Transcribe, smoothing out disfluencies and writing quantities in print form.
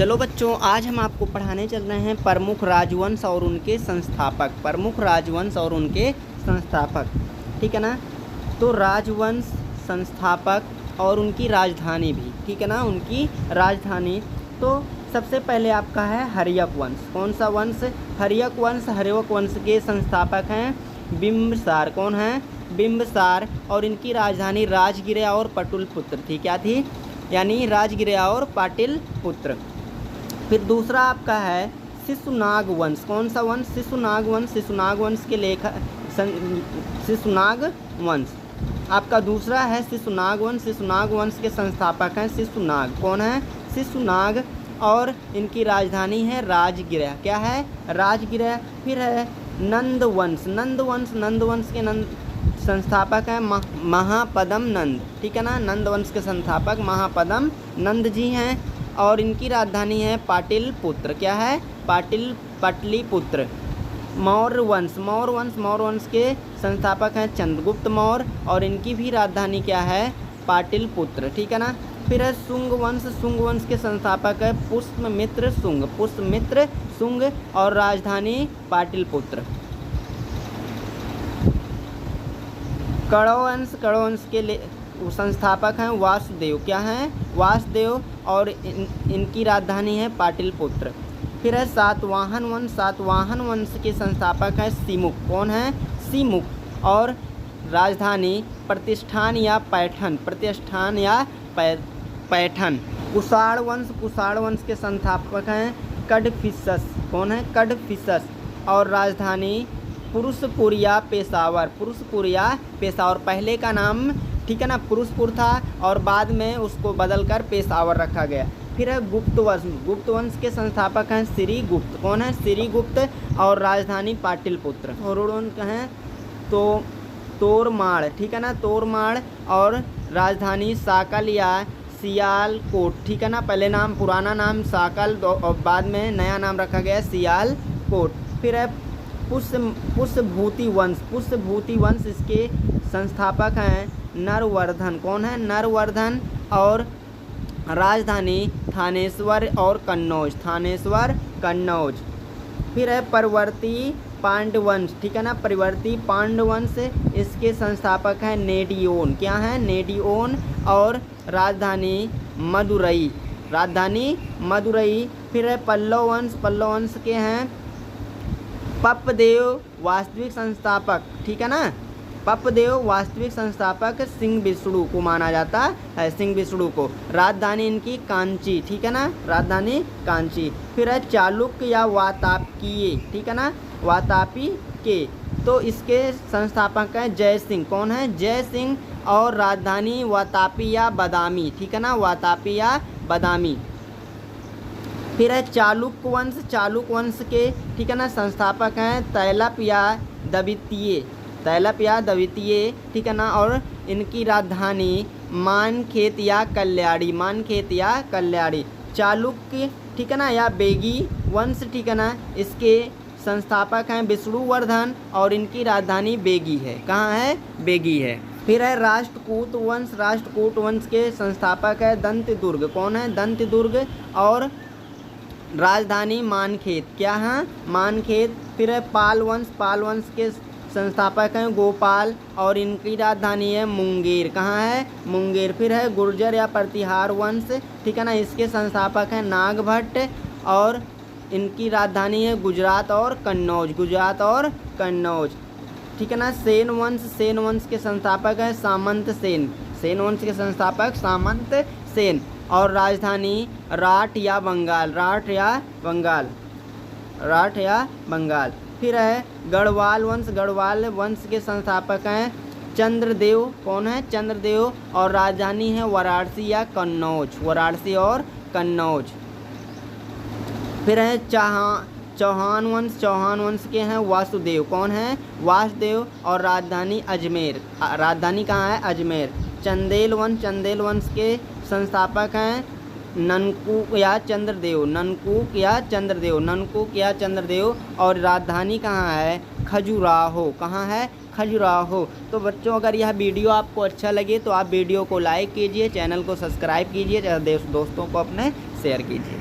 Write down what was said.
चलो बच्चों, आज हम आपको पढ़ाने चल रहे हैं प्रमुख राजवंश और उनके संस्थापक। प्रमुख राजवंश और उनके संस्थापक, ठीक है ना। तो राजवंश, संस्थापक और उनकी राजधानी भी, ठीक है ना, उनकी राजधानी। तो सबसे पहले आपका है हर्यक वंश। कौन सा वंश? हर्यक वंश। हर्यक वंश के संस्थापक हैं बिंबिसार। कौन है? बिंबिसार। और इनकी राजधानी राजगिरा और पाटलिपुत्र थी। क्या थी? यानी राजगिरा और पाटलिपुत्र। फिर दूसरा आपका है शिशुनाग वंश। कौन सा वंश? शिशुनाग वंश। शिशुनाग वंश के शिशुनाग वंश आपका दूसरा है शिशुनाग वंश। शिशुनाग वंश के संस्थापक हैं शिशुनाग। कौन है? शिशुनाग। और इनकी राजधानी है राजगिरा। क्या है? राजगिरा। फिर है नंद वंश। नंद वंश। नंद वंश के संस्थापक हैं महापद्म नंद। ठीक है ना। नंद वंश के संस्थापक महापद्म नंद जी हैं। और इनकी राजधानी है पाटलिपुत्र। क्या है? पाटलिपुत्र। मौर्य वंश। मौर्य वंश। मौर्य वंश के संस्थापक हैं चंद्रगुप्त मौर्य। और इनकी भी राजधानी क्या है? पाटलिपुत्र। ठीक है ना। फिर है शुंग वंश। शुंग वंश के संस्थापक है पुष्यमित्र शुंग। पुष्यमित्र शुंग। और राजधानी पाटलिपुत्र। कण्व वंश के संस्थापक हैं वासुदेव। क्या हैं? वासुदेव। और इनकी राजधानी है पाटलिपुत्र। फिर है सातवाहन वंश। सातवाहन वंश के संस्थापक हैं सिमुक। कौन है? सिमुक। और राजधानी प्रतिष्ठान या पैठन। प्रतिष्ठान या पैठन। कुषाण वंश। कुषाण वंश के संस्थापक हैं कडफिसस। कौन है? कडफिसस। और राजधानी पुरुषपुर या पेशावर। पुरुषपुर या पेशावर। पहले का नाम, ठीक है ना, पुरुषपुर था और बाद में उसको बदलकर पेशावर रखा गया। फिर है गुप्त वंश। गुप्त वंश के संस्थापक हैं श्रीगुप्त। कौन है? श्रीगुप्त। और राजधानी पाटलिपुत्र। और उनका है तो तोरमाड़। ठीक है ना, तोरमाड़। और राजधानी साकल या सियालकोट। ठीक है ना। पहले नाम, पुराना नाम साकल और बाद में नया नाम रखा गया सियालकोट। फिर है पुष्यभूति वंश। पुष्यभूति वंश, इसके संस्थापक हैं नरवर्धन। कौन है? नरवर्धन। और राजधानी थानेश्वर और कन्नौज। थानेश्वर, कन्नौज। फिर है परवर्ती पांडवंश। ठीक है ना। परवर्ती पांडवंश, इसके संस्थापक हैं नेडियोन। क्या है? नेडियोन। और राजधानी मदुरई। राजधानी मदुरई। फिर है पल्लव वंश। पल्लव वंश के हैं पप्पदेव वास्तविक संस्थापक। ठीक है ना। पप्पदेव वास्तविक संस्थापक सिंह विष्णु को माना जाता है। सिंह विष्णु को। राजधानी इनकी कांची। ठीक है ना। राजधानी कांची। फिर है चालुक्य या वातापकीय। ठीक है ना। वातापी के। तो इसके संस्थापक हैं जय सिंह। कौन है? जय सिंह। और राजधानी वातापी या बादामी। ठीक है ना। वातापी या बादामी। फिर है चालुक्य वंश। चालुक्य वंश के, ठीक है ना, संस्थापक हैं तैलप या द्वितीय। तैलप या द्वितीय। ठीक है ना। और इनकी राजधानी मानखेत या कल्याणी। मानखेत या कल्याणी। चालुक्य, ठीक है ना, या बेगी वंश। ठीक है ना। इसके संस्थापक हैं विष्णुवर्धन। और इनकी राजधानी बेगी है। कहाँ है? बेगी है। फिर है राष्ट्रकूट वंश। राष्ट्रकूट वंश के संस्थापक है दंतदुर्ग। कौन है? दंतदुर्ग। और राजधानी मानखेत। क्या है? मानखेत। फिर है पाल वंश। पाल वंश के संस्थापक हैं गोपाल। और इनकी राजधानी है मुंगेर। कहाँ है? मुंगेर। फिर है गुर्जर या प्रतिहार वंश। ठीक है ना। इसके संस्थापक हैं नागभट्ट। और इनकी राजधानी है गुजरात और कन्नौज। गुजरात और कन्नौज। ठीक है ना। सेन वंश। सेन वंश के संस्थापक हैं सामंत सेन। सेन वंश के संस्थापक सामंत सेन। और राजधानी राठ या बंगाल। राठ या बंगाल। राठ या बंगाल। फिर है गढ़वाल वंश। गढ़वाल वंश के संस्थापक हैं चंद्रदेव। कौन है? चंद्रदेव। और राजधानी है वाराणसी या कन्नौज। वाराणसी और कन्नौज। फिर है चौहान वंश। चौहान वंश के हैं वासुदेव। कौन है? वासुदेव। और राजधानी अजमेर। राजधानी कहाँ है? अजमेर। चंदेल वंश। चंदेल वंश के संस्थापक हैं ननकूक या चंद्रदेव। ननकूक या चंद्रदेव। ननकूक या चंद्रदेव। और राजधानी कहाँ है? खजुराहो। कहाँ है? खजुराहो। तो बच्चों, अगर यह वीडियो आपको अच्छा लगे तो आप वीडियो को लाइक कीजिए, चैनल को सब्सक्राइब कीजिए, दोस्तों को अपने शेयर कीजिए।